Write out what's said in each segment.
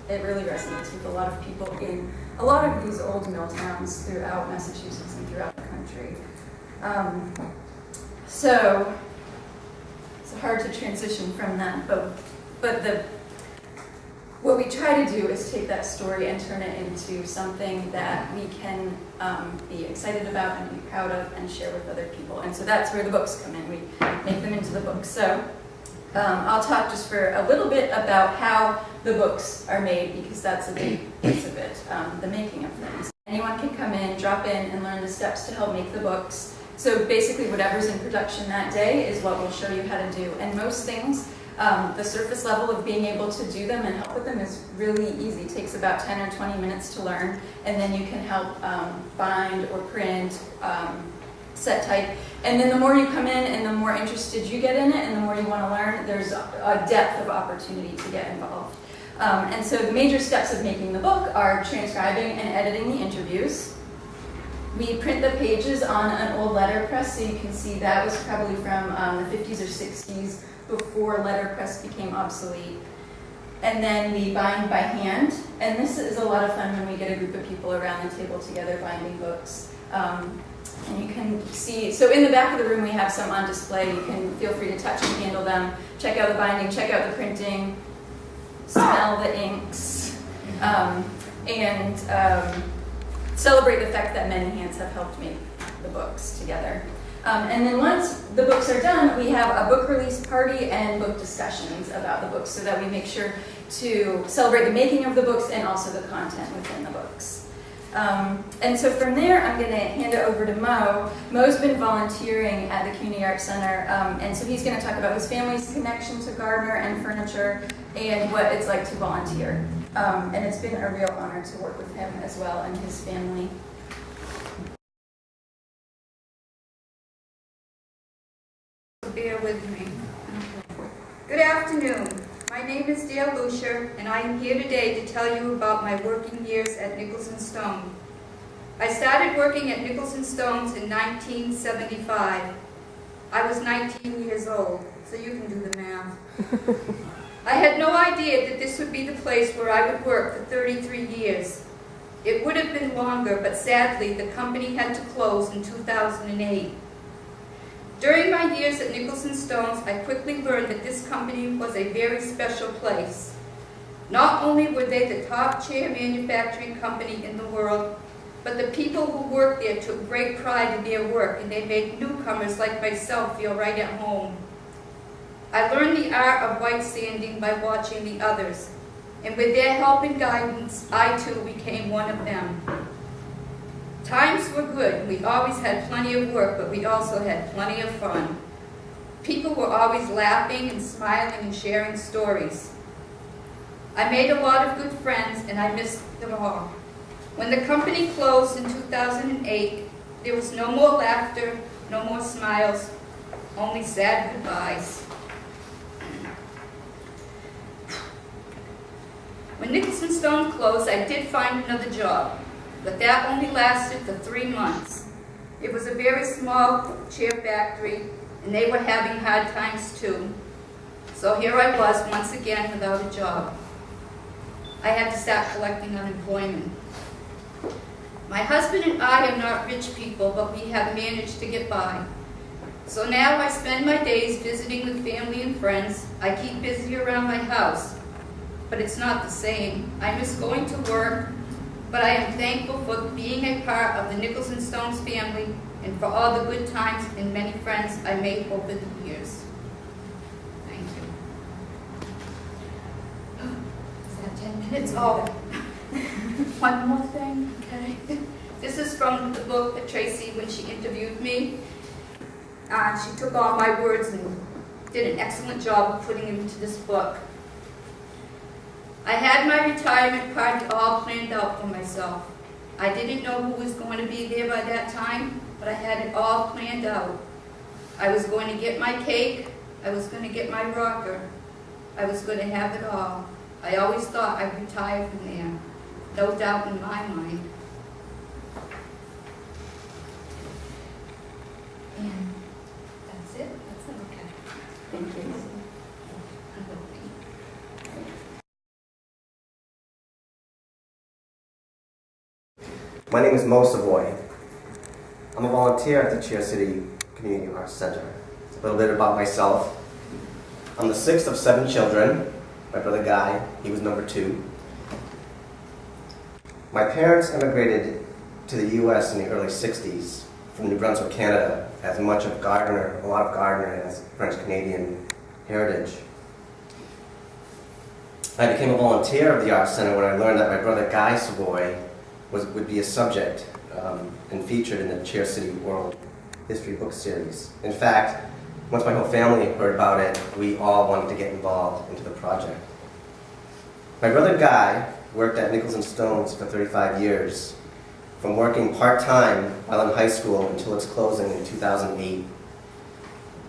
it really resonates with a lot of people in a lot of these old mill towns throughout Massachusetts and throughout the country. So it's hard to transition from that, but what we try to do is take that story and turn it into something that we can be excited about and be proud of and share with other people. And so that's where the books come in. We make them into the books. So I'll talk just for a little bit about how the books are made, because that's a big piece of it, the making of things. Anyone can come in, drop in, and learn the steps to help make the books. So basically whatever's in production that day is what we'll show you how to do. And most things, the surface level of being able to do them and help with them is really easy. It takes about 10 or 20 minutes to learn, and then you can help bind or print, set type. And then the more you come in and the more interested you get in it and the more you want to learn, there's a depth of opportunity to get involved. And so the major steps of making the book are transcribing and editing the interviews. We print the pages on an old letterpress, so you can see that was probably from the 50s or 60s, before letterpress became obsolete. And then we bind by hand, and this is a lot of fun when we get a group of people around the table together binding books. And you can see, so in the back of the room we have some on display. You can feel free to touch and handle them, check out the binding, check out the printing, smell the inks, and celebrate the fact that many hands have helped make the books together. And then once the books are done, we have a book release party and book discussions about the books, so that we make sure to celebrate the making of the books and also the content within the books. And so from there, I'm going to hand it over to Mo. Mo's been volunteering at the Community Arts Center, and so he's going to talk about his family's connection to Gardner and furniture and what it's like to volunteer. And it's been a real honor to work with him as well and his family. Bear with me. Good afternoon. My name is Dale Lucia, and I am here today to tell you about my working years at Nichols & Stone. I started working at Nichols & Stones in 1975. I was 19 years old, so you can do the math. I had no idea that this would be the place where I would work for 33 years. It would have been longer, but sadly, the company had to close in 2008. During my years at Nichols & Stones, I quickly learned that this company was a very special place. Not only were they the top chair manufacturing company in the world, but the people who worked there took great pride in their work, and they made newcomers like myself feel right at home. I learned the art of white sanding by watching the others, and with their help and guidance, I too became one of them. Times were good. We always had plenty of work, but we also had plenty of fun. People were always laughing and smiling and sharing stories. I made a lot of good friends, and I missed them all. When the company closed in 2008, there was no more laughter, no more smiles, only sad goodbyes. When Nichols & Stone closed, I did find another job, but that only lasted for 3 months. It was a very small chair factory, and they were having hard times too. So here I was once again without a job. I had to start collecting unemployment. My husband and I are not rich people, but we have managed to get by. So now I spend my days visiting with family and friends. I keep busy around my house, but it's not the same. I miss going to work, but I am thankful for being a part of the Nichols & Stones family and for all the good times and many friends I made over the years. Thank you. Is that 10 minutes? Oh, one more thing, okay? This is from the book that Tracy, when she interviewed me, she took all my words and did an excellent job of putting them into this book. I had my retirement party all planned out for myself. I didn't know who was going to be there by that time, but I had it all planned out. I was going to get my cake, I was going to get my rocker, I was going to have it all. I always thought I'd retire from there, no doubt in my mind. And that's it. That's it. Okay. Thank you. My name is Mo Savoy. I'm a volunteer at the Cheer City Community Arts Center. A little bit about myself. I'm the sixth of 7 children. My brother Guy, he was number 2. My parents immigrated to the U.S. in the early 60s from New Brunswick, Canada, as a lot of Gardner has French-Canadian heritage. I became a volunteer of the Arts Center when I learned that my brother Guy Savoy would be a subject and featured in the Cheer City World History book series. In fact, once my whole family heard about it, we all wanted to get involved into the project. My brother Guy worked at Nichols and Stones for 35 years, from working part-time while in high school until its closing in 2008.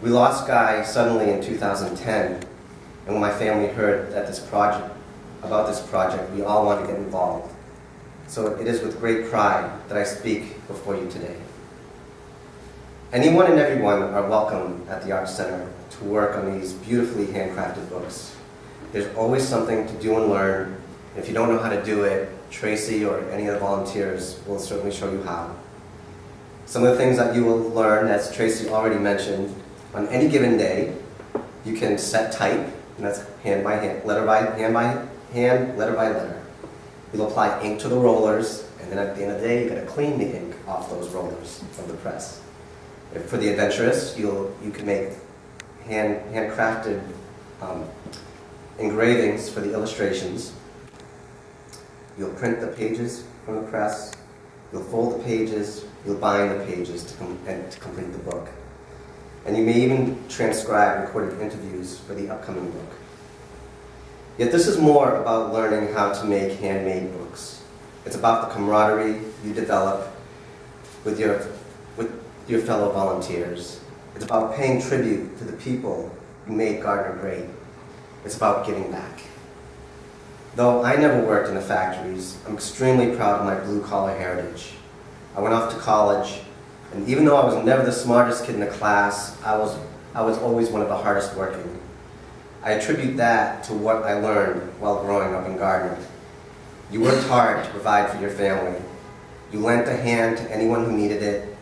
We lost Guy suddenly in 2010, and when my family heard about this project, we all wanted to get involved. So it is with great pride that I speak before you today. Anyone and everyone are welcome at the Arts Center to work on these beautifully handcrafted books. There's always something to do and learn. If you don't know how to do it, Tracy or any of the volunteers will certainly show you how. Some of the things that you will learn, as Tracy already mentioned, on any given day, you can set type, and that's hand by hand, letter by hand, letter by letter. You'll apply ink to the rollers, and then at the end of the day, you're going to clean the ink off those rollers from the press. For the adventurous, you can make handcrafted engravings for the illustrations. You'll print the pages from the press, you'll fold the pages, you'll bind the pages to complete the book. And you may even transcribe recorded interviews for the upcoming book. Yet this is more about learning how to make handmade books. It's about the camaraderie you develop with your fellow volunteers. It's about paying tribute to the people who made Gardner great. It's about giving back. Though I never worked in the factories, I'm extremely proud of my blue-collar heritage. I went off to college, and even though I was never the smartest kid in the class, I was always one of the hardest working. I attribute that to what I learned while growing up in Gardner. You worked hard to provide for your family. You lent a hand to anyone who needed it,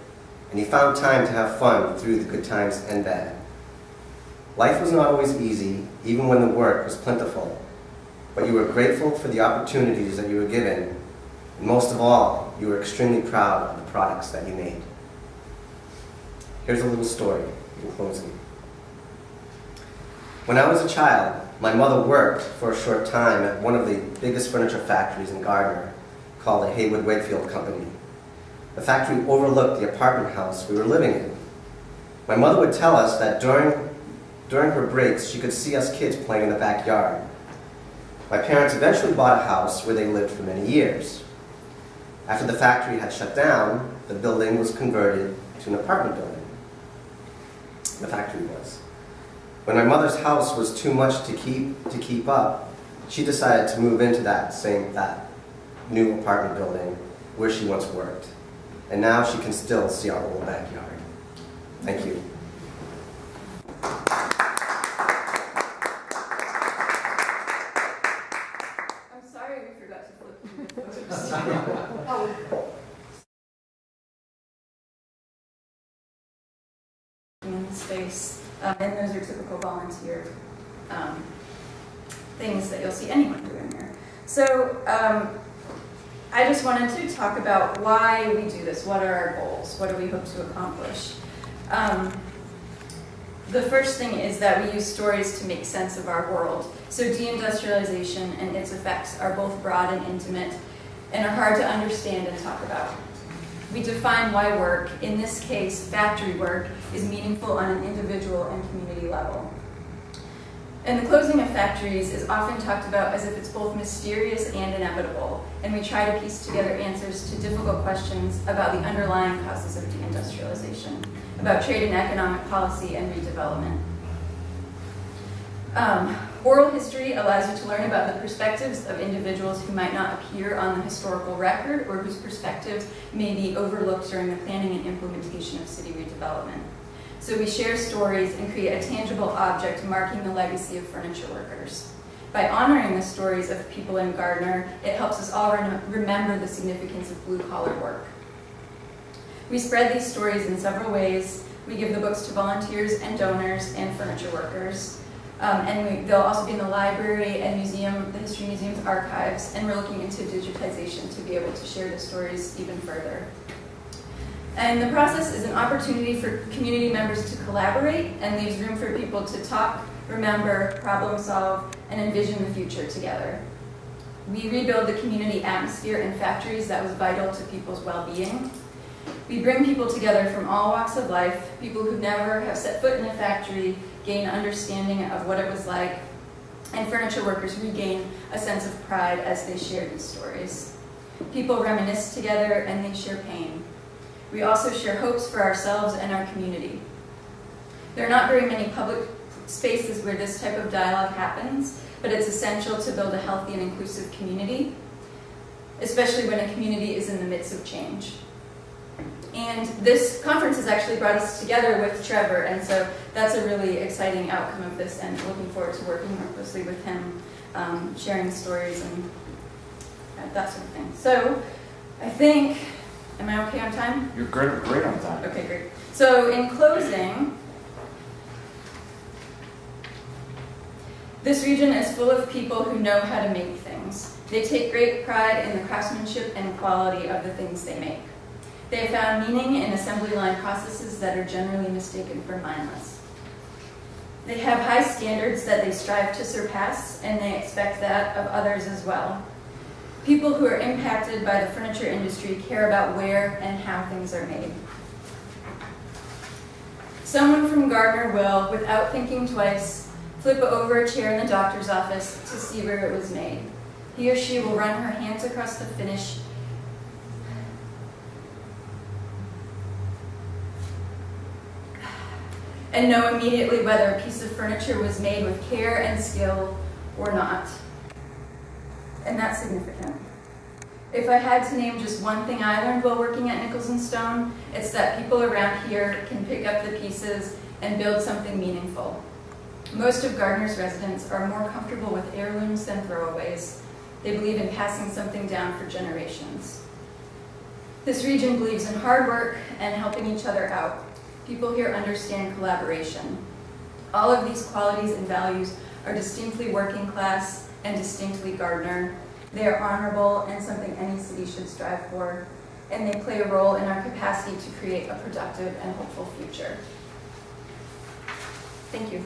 and you found time to have fun through the good times and bad. Life was not always easy, even when the work was plentiful. But you were grateful for the opportunities that you were given, and most of all, you were extremely proud of the products that you made. Here's a little story in closing. When I was a child, my mother worked for a short time at one of the biggest furniture factories in Gardner, called the Haywood Wakefield Company. The factory overlooked the apartment house we were living in. My mother would tell us that during her breaks, she could see us kids playing in the backyard. My parents eventually bought a house where they lived for many years. After the factory had shut down, the building was converted to an apartment building. The factory was. When my mother's house was too much to keep up, she decided to move into that new apartment building where she once worked. And now she can still see our old backyard. Thank you. In space, and those are typical volunteer things that you'll see anyone doing here. So I just wanted to talk about why we do this. What are our goals? What do we hope to accomplish? The first thing is that we use stories to make sense of our world. So deindustrialization and its effects are both broad and intimate and are hard to understand and talk about. We define why work, in this case factory work, is meaningful on an individual and community level. And the closing of factories is often talked about as if it's both mysterious and inevitable, and we try to piece together answers to difficult questions about the underlying causes of deindustrialization, about trade and economic policy and redevelopment. Oral history allows you to learn about the perspectives of individuals who might not appear on the historical record or whose perspectives may be overlooked during the planning and implementation of city redevelopment. So we share stories and create a tangible object marking the legacy of furniture workers. By honoring the stories of people in Gardner, it helps us all remember the significance of blue-collar work. We spread these stories in several ways. We give the books to volunteers and donors and furniture workers. They'll also be in the library and museum, the History Museum's archives, and we're looking into digitization to be able to share the stories even further. And the process is an opportunity for community members to collaborate and leaves room for people to talk, remember, problem solve, and envision the future together. We rebuild the community atmosphere in factories that was vital to people's well-being. We bring people together from all walks of life, people who never have set foot in a factory gain understanding of what it was like, and furniture workers regain a sense of pride as they share these stories. People reminisce together and they share pain. We also share hopes for ourselves and our community. There are not very many public spaces where this type of dialogue happens, but it's essential to build a healthy and inclusive community, especially when a community is in the midst of change. And this conference has actually brought us together with Trevor, and so that's a really exciting outcome of this, and looking forward to working more closely with him, sharing stories and that sort of thing. So I think, am I okay on time? You're great on time. Okay, great. So in closing, this region is full of people who know how to make things. They take great pride in the craftsmanship and quality of the things they make. They have found meaning in assembly line processes that are generally mistaken for mindless. They have high standards that they strive to surpass, and they expect that of others as well. People who are impacted by the furniture industry care about where and how things are made. Someone from Gardner will, without thinking twice, flip over a chair in the doctor's office to see where it was made. He or she will run her hands across the finish and know immediately whether a piece of furniture was made with care and skill or not. And that's significant. If I had to name just one thing I learned while working at Nichols and Stone, it's that people around here can pick up the pieces and build something meaningful. Most of Gardner's residents are more comfortable with heirlooms than throwaways. They believe in passing something down for generations. This region believes in hard work and helping each other out. People here understand collaboration. All of these qualities and values are distinctly working class and distinctly Gardner. They are honorable and something any city should strive for, and they play a role in our capacity to create a productive and hopeful future. Thank you.